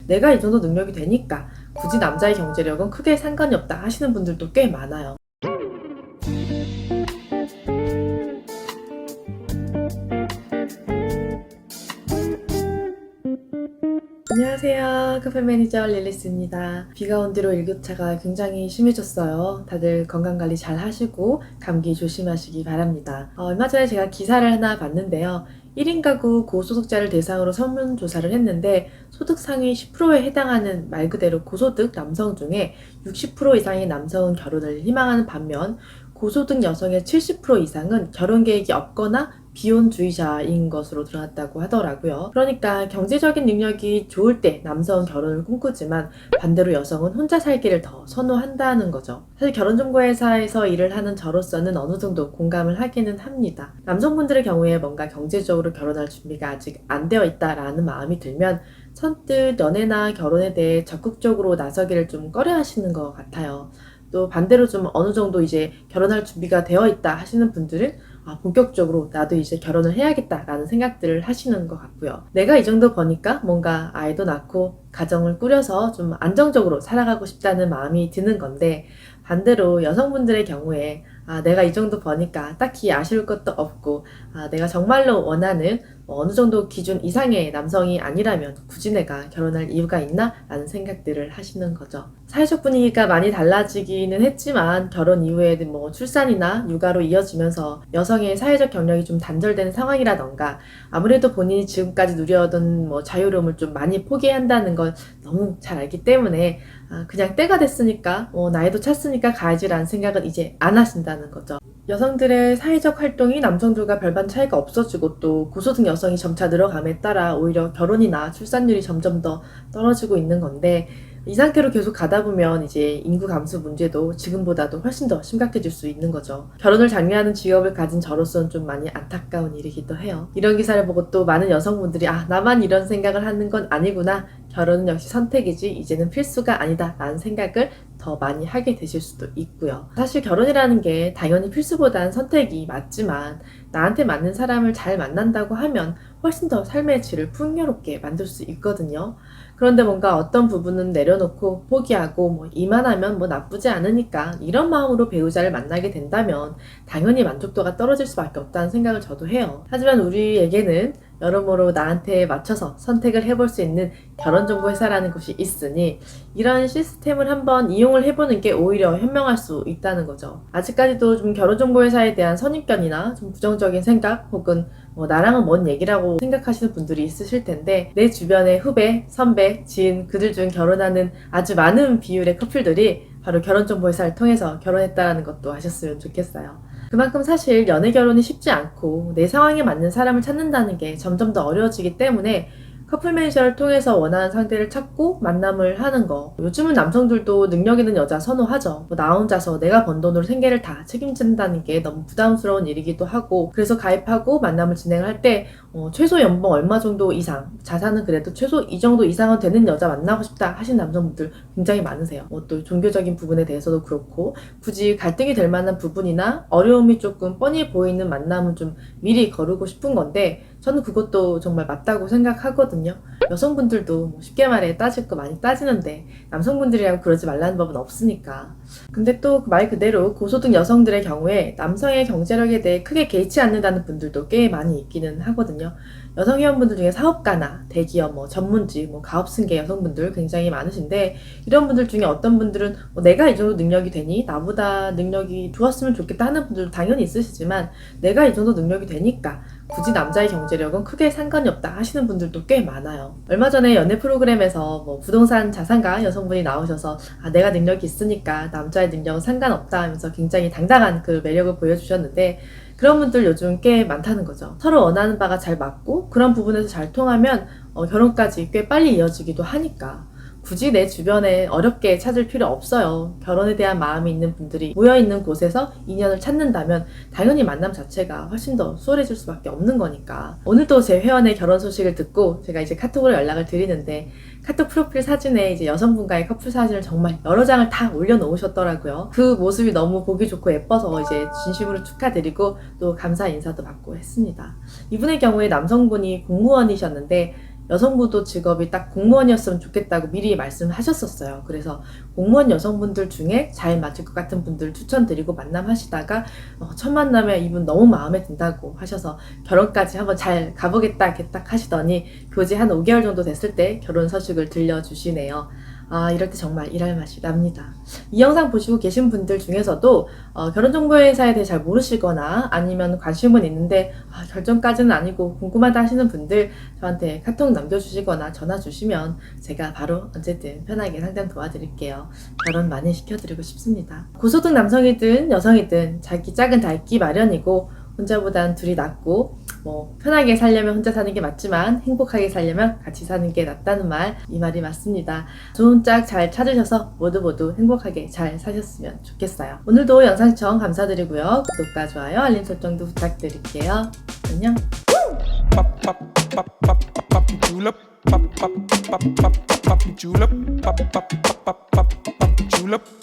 내가 이 정도 능력이 되니까 굳이 남자의 경제력은 크게 상관이 없다 하시는 분들도 꽤 많아요. 안녕하세요. 카페 매니저 릴리스입니다. 비가 온 뒤로 일교차가 굉장히 심해졌어요. 다들 건강관리 잘 하시고 감기 조심하시기 바랍니다. 얼마 전에 제가 기사를 하나 봤는데요. 1인 가구 고소득자를 대상으로 설문조사를 했는데 소득 상위 10%에 해당하는 말 그대로 고소득 남성 중에 60% 이상의 남성은 결혼을 희망하는 반면 고소득 여성의 70% 이상은 결혼 계획이 없거나 비혼주의자인 것으로 드러났다고 하더라고요. 그러니까 경제적인 능력이 좋을 때 남성은 결혼을 꿈꾸지만 반대로 여성은 혼자 살기를 더 선호한다는 거죠. 사실 결혼정보회사에서 일을 하는 저로서는 어느 정도 공감을 하기는 합니다. 남성분들의 경우에 뭔가 경제적으로 결혼할 준비가 아직 안 되어 있다라는 마음이 들면 선뜻 연애나 결혼에 대해 적극적으로 나서기를 좀 꺼려 하시는 것 같아요. 또 반대로 좀 어느 정도 이제 결혼할 준비가 되어 있다 하시는 분들은 본격적으로 나도 이제 결혼을 해야겠다라는 생각들을 하시는 것 같고요. 내가 이 정도 버니까 뭔가 아이도 낳고 가정을 꾸려서 좀 안정적으로 살아가고 싶다는 마음이 드는 건데 반대로 여성분들의 경우에 내가 이 정도 버니까 딱히 아쉬울 것도 없고 내가 정말로 원하는 어느 정도 기준 이상의 남성이 아니라면 굳이 내가 결혼할 이유가 있나? 라는 생각들을 하시는 거죠. 사회적 분위기가 많이 달라지기는 했지만 결혼 이후에는 출산이나 육아로 이어지면서 여성의 사회적 경력이 좀 단절되는 상황이라던가 아무래도 본인이 지금까지 누려오던 자유로움을 좀 많이 포기한다는 걸 너무 잘 알기 때문에 그냥 때가 됐으니까 나이도 찼으니까 가야지라는 생각은 이제 안 하신다는 거죠. 여성들의 사회적 활동이 남성들과 별반 차이가 없어지고 또 고소득 여성이 점차 늘어감에 따라 오히려 결혼이나 출산율이 점점 더 떨어지고 있는 건데 이 상태로 계속 가다 보면 이제 인구 감소 문제도 지금보다도 훨씬 더 심각해질 수 있는 거죠. 결혼을 장려하는 직업을 가진 저로서는 좀 많이 안타까운 일이기도 해요. 이런 기사를 보고 또 많은 여성분들이 나만 이런 생각을 하는 건 아니구나. 결혼은 역시 선택이지 이제는 필수가 아니다 라는 생각을 더 많이 하게 되실 수도 있고요. 사실 결혼이라는 게 당연히 필수보단 선택이 맞지만 나한테 맞는 사람을 잘 만난다고 하면 훨씬 더 삶의 질을 풍요롭게 만들 수 있거든요. 그런데 뭔가 어떤 부분은 내려놓고 포기하고 이만하면 나쁘지 않으니까 이런 마음으로 배우자를 만나게 된다면 당연히 만족도가 떨어질 수밖에 없다는 생각을 저도 해요. 하지만 우리에게는 여러모로 나한테 맞춰서 선택을 해볼 수 있는 결혼정보회사라는 곳이 있으니 이런 시스템을 한번 이용을 해보는 게 오히려 현명할 수 있다는 거죠. 아직까지도 좀 결혼정보회사에 대한 선입견이나 좀 부정적인 생각 혹은 나랑은 뭔 얘기라고 생각하시는 분들이 있으실 텐데 내 주변의 후배, 선배, 지인 그들 중 결혼하는 아주 많은 비율의 커플들이 바로 결혼정보회사를 통해서 결혼했다는 것도 아셨으면 좋겠어요. 그만큼 사실 연애 결혼이 쉽지 않고 내 상황에 맞는 사람을 찾는다는 게 점점 더 어려워지기 때문에 커플 매니저를 통해서 원하는 상대를 찾고 만남을 하는 거. 요즘은 남성들도 능력 있는 여자 선호하죠. 나 혼자서 내가 번 돈으로 생계를 다 책임진다는 게 너무 부담스러운 일이기도 하고 그래서 가입하고 만남을 진행을 할 때 최소 연봉 얼마 정도 이상, 자산은 그래도 최소 이 정도 이상은 되는 여자 만나고 싶다 하신 남성분들 굉장히 많으세요. 또 종교적인 부분에 대해서도 그렇고 굳이 갈등이 될 만한 부분이나 어려움이 조금 뻔히 보이는 만남은 좀 미리 거르고 싶은 건데 저는 그것도 정말 맞다고 생각하거든요. 여성분들도 쉽게 말해 따질 거 많이 따지는데 남성분들이라고 그러지 말라는 법은 없으니까. 근데 또 말 그대로 고소득 여성들의 경우에 남성의 경제력에 대해 크게 개의치 않는다는 분들도 꽤 많이 있기는 하거든요. 여성 회원분들 중에 사업가나 대기업, 전문직, 가업승계 여성분들 굉장히 많으신데 이런 분들 중에 어떤 분들은 내가 이 정도 능력이 되니 나보다 능력이 좋았으면 좋겠다 하는 분들도 당연히 있으시지만 내가 이 정도 능력이 되니까 굳이 남자의 경제력은 크게 상관이 없다 하시는 분들도 꽤 많아요. 얼마 전에 연애 프로그램에서 부동산 자산가 여성분이 나오셔서 내가 능력이 있으니까 남자의 능력은 상관없다 하면서 굉장히 당당한 그 매력을 보여주셨는데 그런 분들 요즘 꽤 많다는 거죠. 서로 원하는 바가 잘 맞고 그런 부분에서 잘 통하면 결혼까지 꽤 빨리 이어지기도 하니까 굳이 내 주변에 어렵게 찾을 필요 없어요. 결혼에 대한 마음이 있는 분들이 모여있는 곳에서 인연을 찾는다면 당연히 만남 자체가 훨씬 더 수월해질 수밖에 없는 거니까. 오늘도 제 회원의 결혼 소식을 듣고 제가 이제 카톡으로 연락을 드리는데 카톡 프로필 사진에 이제 여성분과의 커플 사진을 정말 여러 장을 다 올려놓으셨더라고요. 그 모습이 너무 보기 좋고 예뻐서 이제 진심으로 축하드리고 또 감사 인사도 받고 했습니다. 이분의 경우에 남성분이 공무원이셨는데 여성부도 직업이 딱 공무원이었으면 좋겠다고 미리 말씀하셨었어요. 그래서 공무원 여성분들 중에 잘 맞을 것 같은 분들 추천드리고 만남하시다가 첫 만남에 이분 너무 마음에 든다고 하셔서 결혼까지 한번 잘 가보겠다 이렇게 딱 하시더니 교제 한 5개월 정도 됐을 때 결혼 서식을 들려주시네요. 아, 이럴 때 정말 일할 맛이 납니다. 이 영상 보시고 계신 분들 중에서도 결혼정보회사에 대해 잘 모르시거나 아니면 관심은 있는데 결정까지는 아니고 궁금하다 하시는 분들 저한테 카톡 남겨주시거나 전화 주시면 제가 바로 언제든 편하게 상담 도와드릴게요. 결혼 많이 시켜드리고 싶습니다. 고소득 남성이든 여성이든 자기 짝은 다 있기 마련이고 혼자보단 둘이 낫고 편하게 살려면 혼자 사는 게 맞지만 행복하게 살려면 같이 사는 게 낫다는 말, 이 말이 맞습니다. 좋은 짝 잘 찾으셔서 모두 행복하게 잘 사셨으면 좋겠어요. 오늘도 영상 시청 감사드리고요. 구독과 좋아요, 알림 설정도 부탁드릴게요. 안녕. Julep.